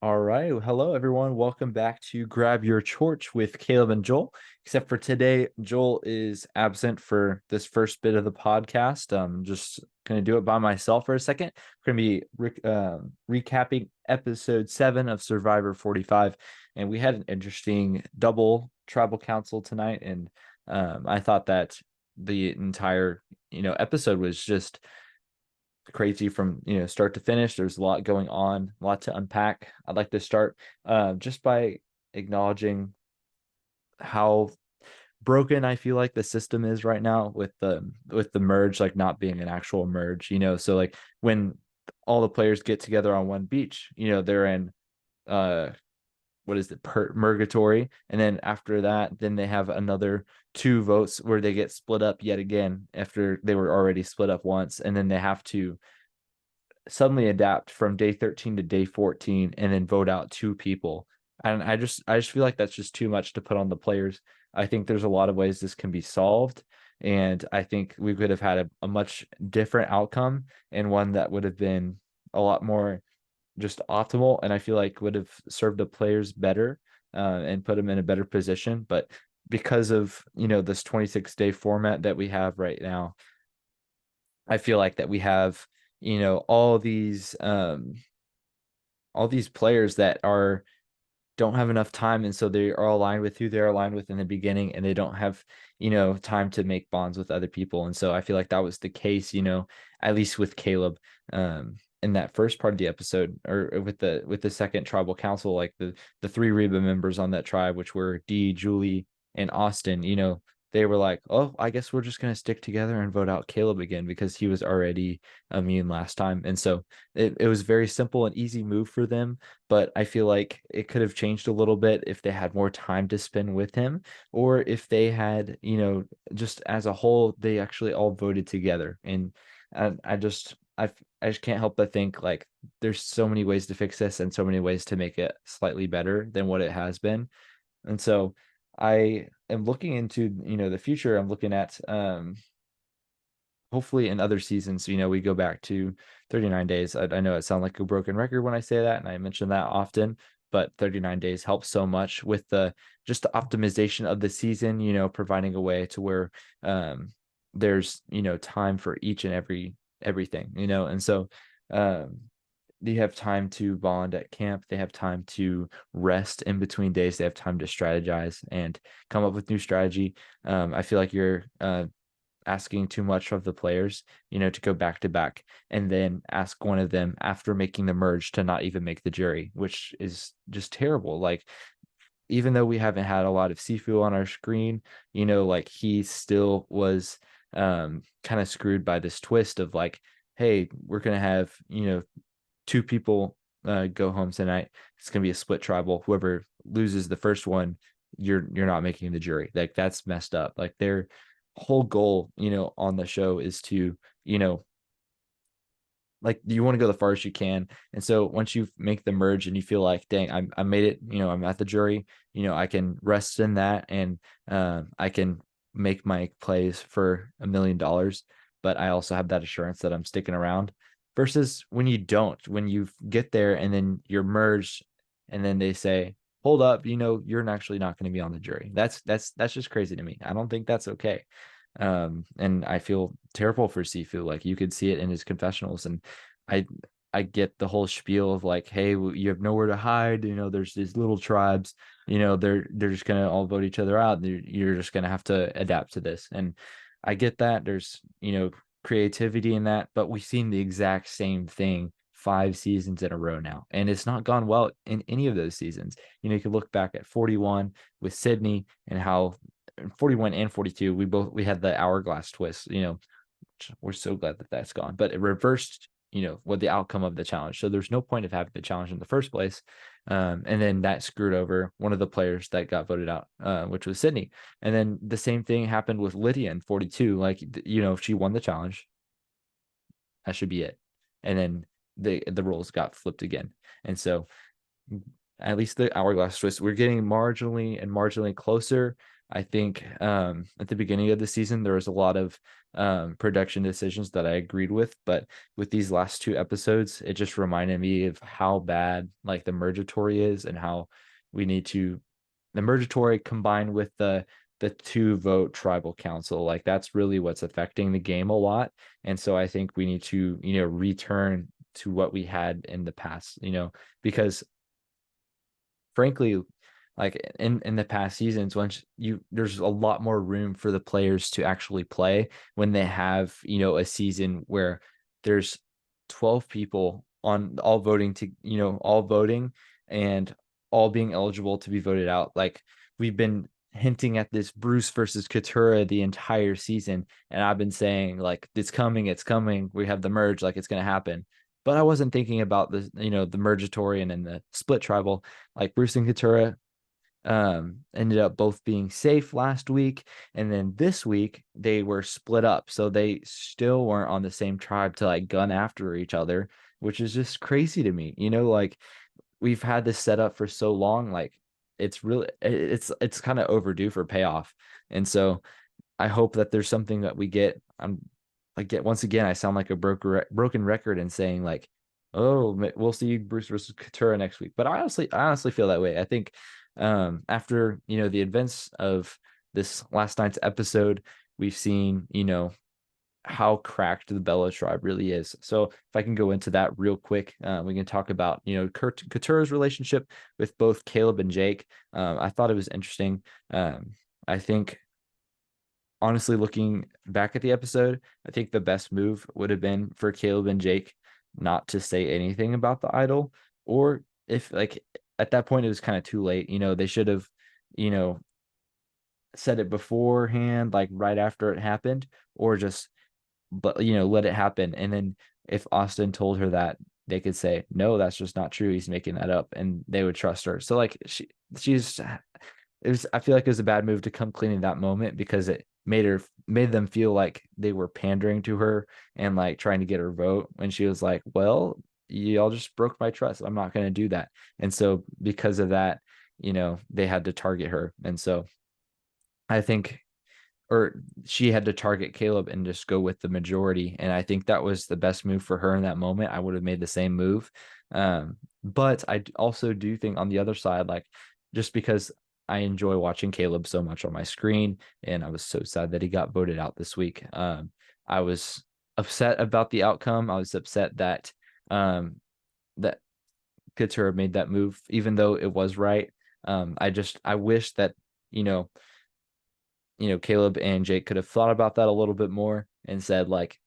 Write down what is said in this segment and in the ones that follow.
All right. Well, hello, everyone. Welcome back to Grab Your Torch with Caleb and Joel. Except for today, Joel is absent for this first bit of the podcast. I'm just going to do it by myself for a second. We're going to be recapping episode 7 of Survivor 45. And we had an interesting double tribal council tonight. And I thought that the entire, episode was just crazy from start to finish. There's a lot going on, a lot to unpack. I'd like to start just by acknowledging how broken I feel like the system is right now with the merge, like not being an actual merge. So like when all the players get together on one beach, they're in uh what is it, purgatory, and then after that then they have another two votes where they get split up yet again after they were already split up once, and then they have to suddenly adapt from day 13 to day 14 and then vote out two people. And I just feel like that's just too much to put on the players. I think there's a lot of ways this can be solved. And I think we could have had a much different outcome, and one that would have been a lot more just optimal. And I feel like would have served the players better, and put them in a better position. But because of, this 26-day format that we have right now, I feel like that we have, all these players that are don't have enough time, and so they are aligned with who they're aligned with in the beginning, and they don't have, time to make bonds with other people. And so I feel like that was the case, at least with Kaleb, in that first part of the episode, or with the second tribal council, like the three Reba members on that tribe, which were Dee, Julie, and Austin. They were like, oh, I guess we're just going to stick together and vote out Kaleb again because he was already immune last time. And so it was very simple and easy move for them. But I feel like it could have changed a little bit if they had more time to spend with him, or if they had, just as a whole, they actually all voted together. And I just can't help but think like there's so many ways to fix this and so many ways to make it slightly better than what it has been. And so I am looking into, the future. I'm looking at, hopefully in other seasons, we go back to 39 days. I know it sounds like a broken record when I say that, and I mention that often, but 39 days helps so much with the just the optimization of the season, providing a way to where there's, time for each and everything, and so um they have time to bond at camp. They have time to rest in between days. They have time to strategize and come up with new strategy. I feel like you're asking too much of the players, to go back to back and then ask one of them after making the merge to not even make the jury, which is just terrible. Like, even though we haven't had a lot of Sifu on our screen, like he still was kind of screwed by this twist of like, hey, we're gonna have, two people go home tonight. It's gonna be a split tribal. Whoever loses the first one, you're not making the jury. Like, that's messed up. Like, their whole goal, on the show is to, like, you want to go the farthest you can. And so once you make the merge and you feel like, dang, I made it, I'm at the jury, I can rest in that, and I can make my plays for $1 million, but I also have that assurance that I'm sticking around. Versus when you don't, when you get there and then you're merged, and then they say, hold up, you're actually not going to be on the jury. That's just crazy to me. I don't think that's okay. And I feel terrible for Sifu. Like, you could see it in his confessionals, and I I get the whole spiel of like, hey, you have nowhere to hide. There's these little tribes. They're just gonna all vote each other out. You're just gonna have to adapt to this, and I get that. There's creativity in that, but we've seen the exact same thing 5 seasons in a row now, and it's not gone well in any of those seasons. You can look back at 41 with Sydney, and how 41 and 42, we had the hourglass twist, we're so glad that that's gone, but it reversed, what the outcome of the challenge. So there's no point of having the challenge in the first place. And then that screwed over one of the players that got voted out, which was Sydney. And then the same thing happened with Lydia in 42. Like, if she won the challenge, that should be it. And then the roles got flipped again. And so at least the hourglass twist, we're getting marginally and marginally closer. I think at the beginning of the season there was a lot of production decisions that I agreed with, but with these last two episodes, it just reminded me of how bad like the Mergatory is and how we need to the Mergatory combined with the two vote tribal council, like that's really what's affecting the game a lot. And so I think we need to, return to what we had in the past, because frankly, like in the past seasons, once there's a lot more room for the players to actually play when they have, a season where there's 12 people on all voting to, all voting and all being eligible to be voted out. Like we've been hinting at this Bruce versus Katura the entire season, and I've been saying like it's coming. We have the merge, like it's gonna happen. But I wasn't thinking about the, the Mergatory and then the split tribal. Like Bruce and Katura ended up both being safe last week, and then this week they were split up, so they still weren't on the same tribe to like gun after each other, which is just crazy to me. Like we've had this set up for so long, like it's kind of overdue for payoff. And so I hope that there's something that we get. Once again, I sound like a broken record in saying like, oh, we'll see Bruce versus Katura next week. But I honestly feel that way. I think after the events of this last night's episode, we've seen how cracked the Bella tribe really is. So if I can go into that real quick, we can talk about Katura's relationship with both Kaleb and Jake. I thought it was interesting. I think honestly, looking back at the episode, I think the best move would have been for Kaleb and Jake not to say anything about the idol, or if like at that point it was kind of too late. They should have, you know, said it beforehand, like right after it happened, or just but let it happen. And then if Austin told her that, they could say, no, that's just not true. He's making that up, and they would trust her. So like she's it was I feel like it was a bad move to come clean in that moment because it made them feel like they were pandering to her and like trying to get her vote when she was like, well, y'all just broke my trust. I'm not going to do that. And so because of that, they had to target her. And so I think or she had to target Kaleb and just go with the majority. And I think that was the best move for her in that moment. I would have made the same move. But I also do think on the other side, like just because I enjoy watching Kaleb so much on my screen, and I was so sad that he got voted out this week. I was upset about the outcome. I was upset that that Couture made that move, even though it was right. I wish that, you know, Kaleb and Jake could have thought about that a little bit more and said like,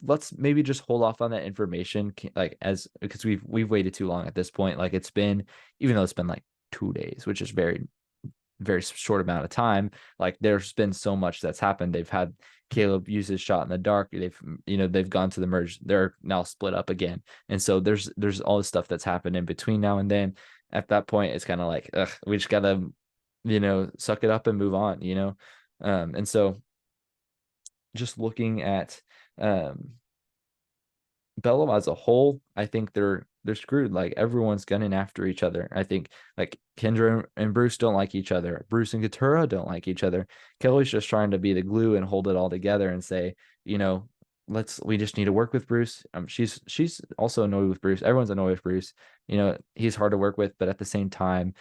let's maybe just hold off on that information, like as because we've waited too long at this point. Like it's been, even though it's been like 2 days, which is very, very short amount of time. Like there's been so much that's happened. They've had Kaleb use his shot in the dark. They've gone to the merge. They're now split up again. And so there's all this stuff that's happened in between now and then. At that point, it's kind of like, we just gotta, suck it up and move on, and so just looking at Bellum as a whole, I think they're screwed. Like everyone's gunning after each other. I think like Kendra and Bruce don't like each other. Bruce and Katura don't like each other. Kelly's just trying to be the glue and hold it all together and say, we just need to work with Bruce. She's also annoyed with Bruce. Everyone's annoyed with Bruce. He's hard to work with, but at the same time,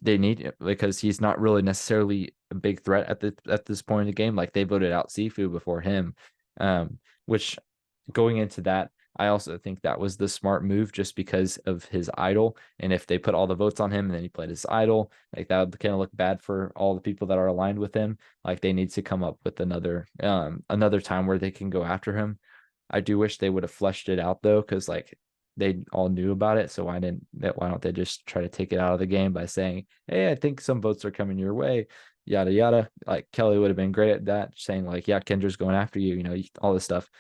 they need it because he's not really necessarily a big threat at this point in the game. Like they voted out Sifu before him, which going into that, I also think that was the smart move just because of his idol. And if they put all the votes on him and then he played his idol, like that would kind of look bad for all the people that are aligned with him. Like they need to come up with another time where they can go after him. I do wish they would have fleshed it out though, because like they all knew about it. So why don't they just try to take it out of the game by saying, hey, I think some votes are coming your way, yada yada. Like Kelly would have been great at that, saying like, yeah, Kendra's going after you, all this stuff.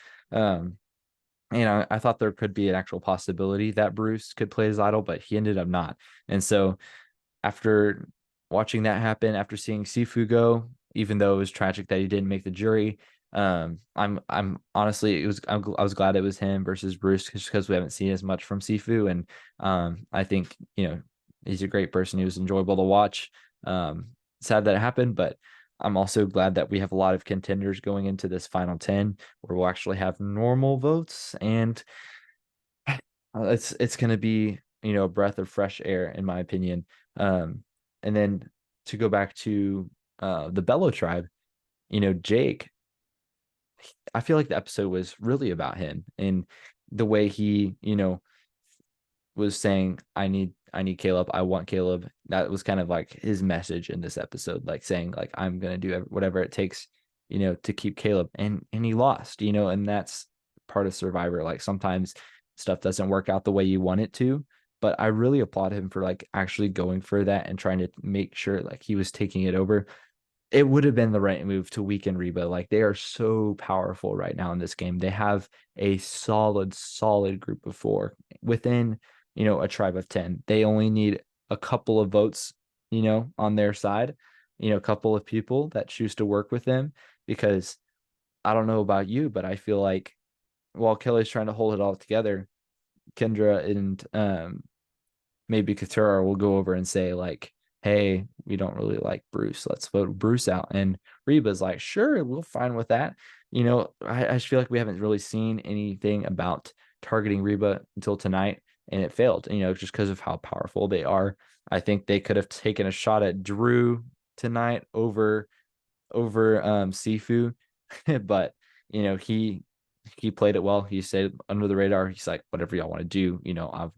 I thought there could be an actual possibility that Bruce could play his idol, but he ended up not. And so after watching that happen, after seeing Sifu go, even though it was tragic that he didn't make the jury, I'm honestly I was glad it was him versus Bruce just because we haven't seen as much from Sifu, and I think he's a great person. He was enjoyable to watch. sad that it happened, but I'm also glad that we have a lot of contenders going into this final 10 where we'll actually have normal votes, and it's going to be, a breath of fresh air in my opinion. And then to go back to the Bello tribe, Jake, I feel like the episode was really about him and the way he, was saying, I need Kaleb. I want Kaleb. That was kind of like his message in this episode, like saying like, I'm going to do whatever it takes, to keep Kaleb, and he lost, and that's part of Survivor. Like sometimes stuff doesn't work out the way you want it to, but I really applaud him for like actually going for that and trying to make sure like he was taking it over. It would have been the right move to weaken Reba. Like they are so powerful right now in this game. They have a solid group of four within, a tribe of 10. They only need a couple of votes, on their side, a couple of people that choose to work with them. Because I don't know about you, but I feel like while Kelly's trying to hold it all together, Kendra and maybe Katura will go over and say like, hey, we don't really like Bruce. Let's vote Bruce out. And Reba's like, sure, we'll fine with that. I just feel like we haven't really seen anything about targeting Reba until tonight, and it failed, just because of how powerful they are. I think they could have taken a shot at Drew tonight over Sifu, but he played it well. He stayed under the radar. He's like, whatever y'all want to do,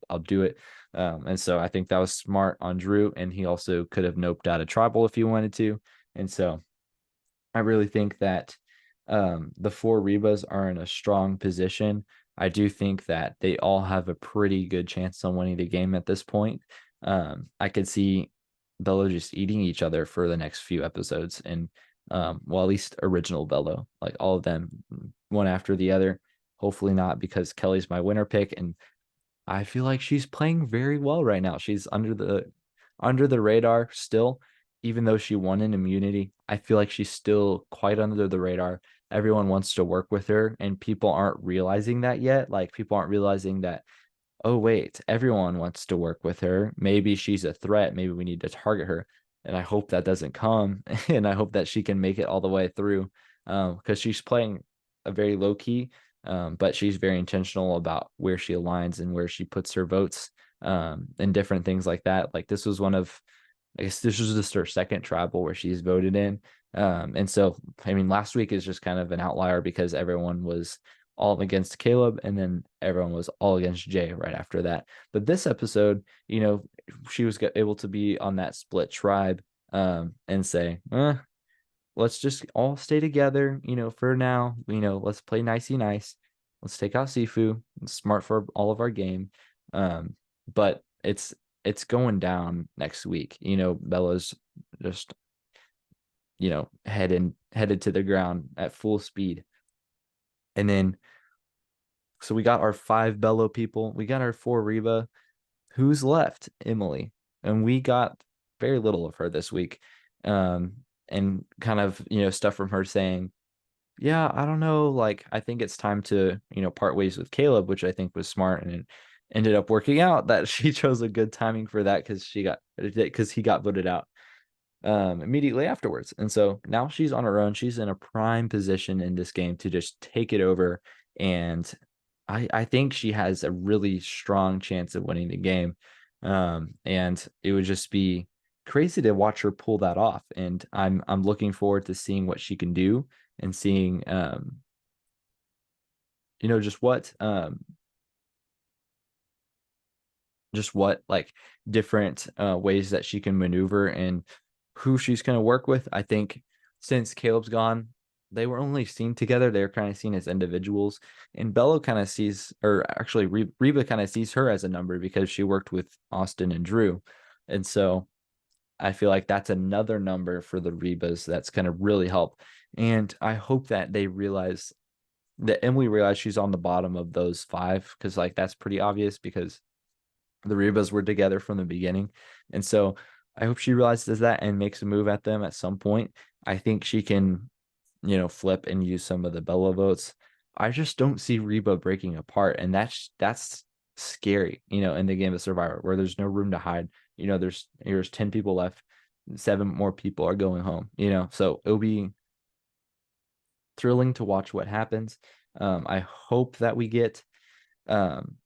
I'll do it. And so I think that was smart on Drew, and he also could have noped out a tribal if he wanted to. And so I really think that the four Rebas are in a strong position. I do think that they all have a pretty good chance on winning the game at this point. I could see Bello just eating each other for the next few episodes, and well, at least original Bello, like all of them, one after the other. Hopefully not, because Kelly's my winner pick, and I feel like she's playing very well right now. She's under the radar still, even though she won an immunity. I feel like she's still quite under the radar. Everyone wants to work with her, and people aren't realizing that yet. Like people aren't realizing that, oh wait, everyone wants to work with her. Maybe she's a threat. Maybe we need to target her. And I hope that doesn't come. And I hope that she can make it all the way through. Because she's playing a very low key, but she's very intentional about where she aligns and where she puts her votes, and different things like that. Like this was I guess this was just her second tribal where she's voted in. And so, I mean, last week is just kind of an outlier because everyone was all against Kaleb, and then everyone was all against Jay right after that. But this episode, she was able to be on that split tribe, and say, let's just all stay together, for now. Let's play nicey nice. Let's take out Sifu. It's smart for all of our game. But it's going down next week. Bella's just, headed to the ground at full speed. And then so we got our 5 Bello people. We got our 4 Reba. Who's left? Emily. And we got very little of her this week. And kind of, stuff from her saying, yeah, I don't know. Like, I think it's time to, part ways with Kaleb, which I think was smart. And it ended up working out that she chose a good timing for that because he got voted out immediately afterwards. And so now she's on her own. She's in a prime position in this game to just take it over. And I think she has a really strong chance of winning the game. And it would just be crazy to watch her pull that off. And I'm looking forward to seeing what she can do and seeing just what like different ways that she can maneuver and who she's going to work with. I think since Kaleb's gone, they were only seen together. They're kind of seen as individuals, and Bello kind of sees, or actually Reba kind of sees her as a number because she worked with Austin and Drew. And so I feel like that's another number for the Rebas that's going to really help. And I hope that they realize that Emily realized she's on the bottom of those 5, because like that's pretty obvious because the Rebas were together from the beginning. And so I hope she realizes that and makes a move at them at some point. I think she can, flip and use some of the Bella votes. I just don't see Reba breaking apart. And that's scary, in the game of Survivor where there's no room to hide. There's 10 people left. 7 more people are going home, so it'll be thrilling to watch what happens. I hope that we get, um,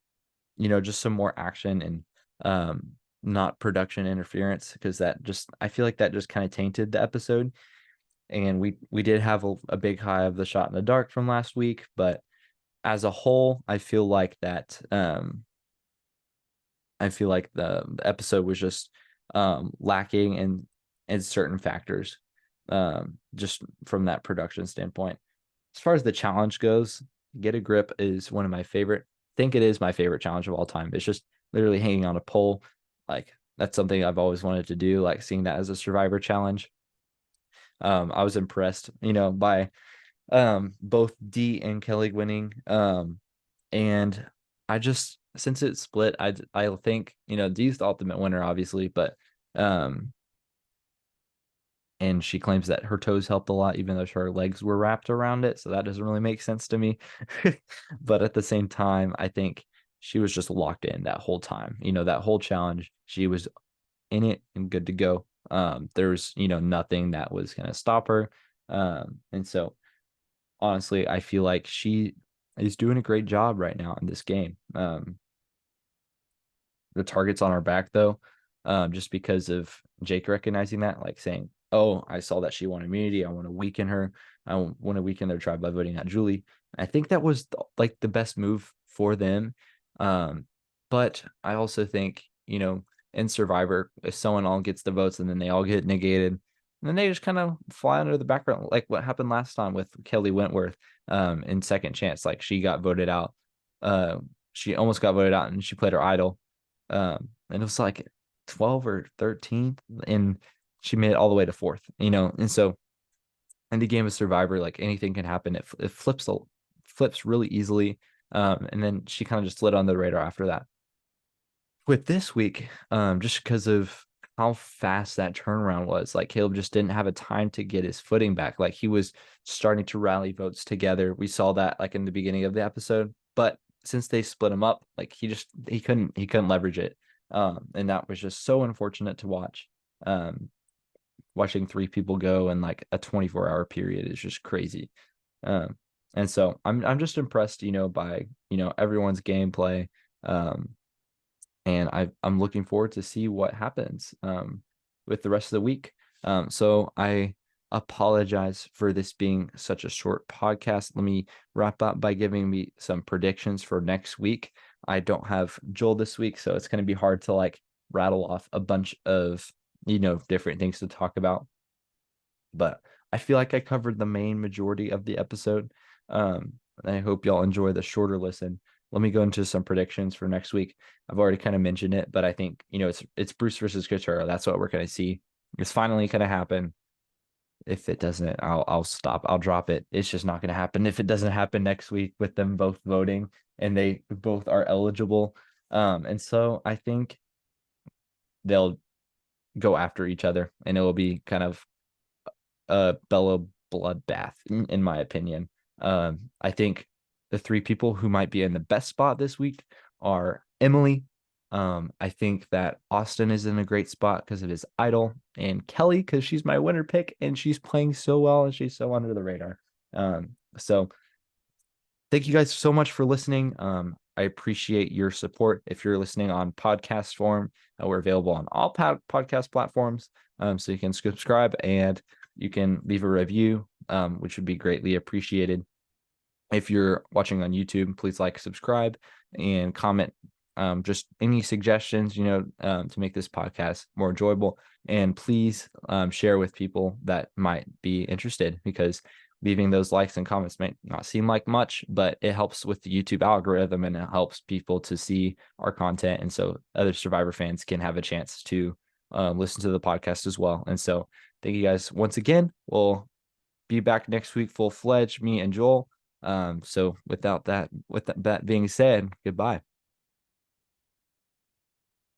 just some more action and not production interference, because I feel like that just kind of tainted the episode. And we did have a big high of the shot in the dark from last week, but as a whole, I feel like the episode was just lacking in certain factors, just from that production standpoint. As far as the challenge goes, Get a Grip is one of my favorite. I think it is my favorite challenge of all time. It's just literally hanging on a pole. Like, that's something I've always wanted to do, like seeing that as a Survivor challenge. I was impressed, by both Dee and Kelly winning. And I just, since it's split, I think, Dee's the ultimate winner, obviously, but and she claims that her toes helped a lot, even though her legs were wrapped around it. So that doesn't really make sense to me. But at the same time, I think she was just locked in that whole time. That whole challenge, she was in it and good to go. There was, nothing that was going to stop her. And so honestly, I feel like she is doing a great job right now in this game. The target's on our back, though, just because of Jake recognizing that, like saying, "Oh, I saw that she won immunity. I want to weaken her. I want to weaken their tribe by voting out Julie." I think that was like the best move for them. But I also think, in Survivor, if someone all gets the votes and then they all get negated, and then they just kind of fly under the background, like what happened last time with Kelly Wentworth, in Second Chance. Like, she got voted out. She almost got voted out, and she played her idol. And it was like 12 or 13th, and she made it all the way to fourth, and so in the game of Survivor, like, anything can happen. It flips really easily. And then she kind of just slid on the radar after that. With this week, just because of how fast that turnaround was, like, Kaleb just didn't have a time to get his footing back. Like, he was starting to rally votes together. We saw that, like, in the beginning of the episode, but since they split him up, like, he couldn't leverage it. And that was just so unfortunate to watch. Watching 3 people go in like a 24-hour period is just crazy. And so I'm just impressed, by, everyone's gameplay. And I'm looking forward to see what happens with the rest of the week. So I apologize for this being such a short podcast. Let me wrap up by giving me some predictions for next week. I don't have Joel this week, so it's going to be hard to like rattle off a bunch of, different things to talk about. But I feel like I covered the main majority of the episode. And I hope y'all enjoy the shorter listen. Let me go into some predictions for next week. I've already kind of mentioned it, but I think, it's Bruce versus Couture. That's what we're going to see. It's finally going to happen. If it doesn't, I'll stop. I'll drop it. It's just not going to happen if it doesn't happen next week with them both voting and they both are eligible. And so I think they'll go after each other, and it will be kind of a Bella bloodbath, in my opinion. I think the 3 people who might be in the best spot this week are Emily. I think that Austin is in a great spot because of his idol, and Kelly, because she's my winner pick and she's playing so well and she's so under the radar. So thank you guys so much for listening. I appreciate your support. If you're listening on podcast form, we're available on all podcast platforms. So you can subscribe and you can leave a review, which would be greatly appreciated. If you're watching on YouTube, please like, subscribe, and comment just any suggestions, to make this podcast more enjoyable. And please share with people that might be interested, because leaving those likes and comments may not seem like much, but it helps with the YouTube algorithm and it helps people to see our content. And so other Survivor fans can have a chance to listen to the podcast as well. And so thank you guys once again. We'll be back next week, full-fledged, me and Joel. So with that being said, goodbye.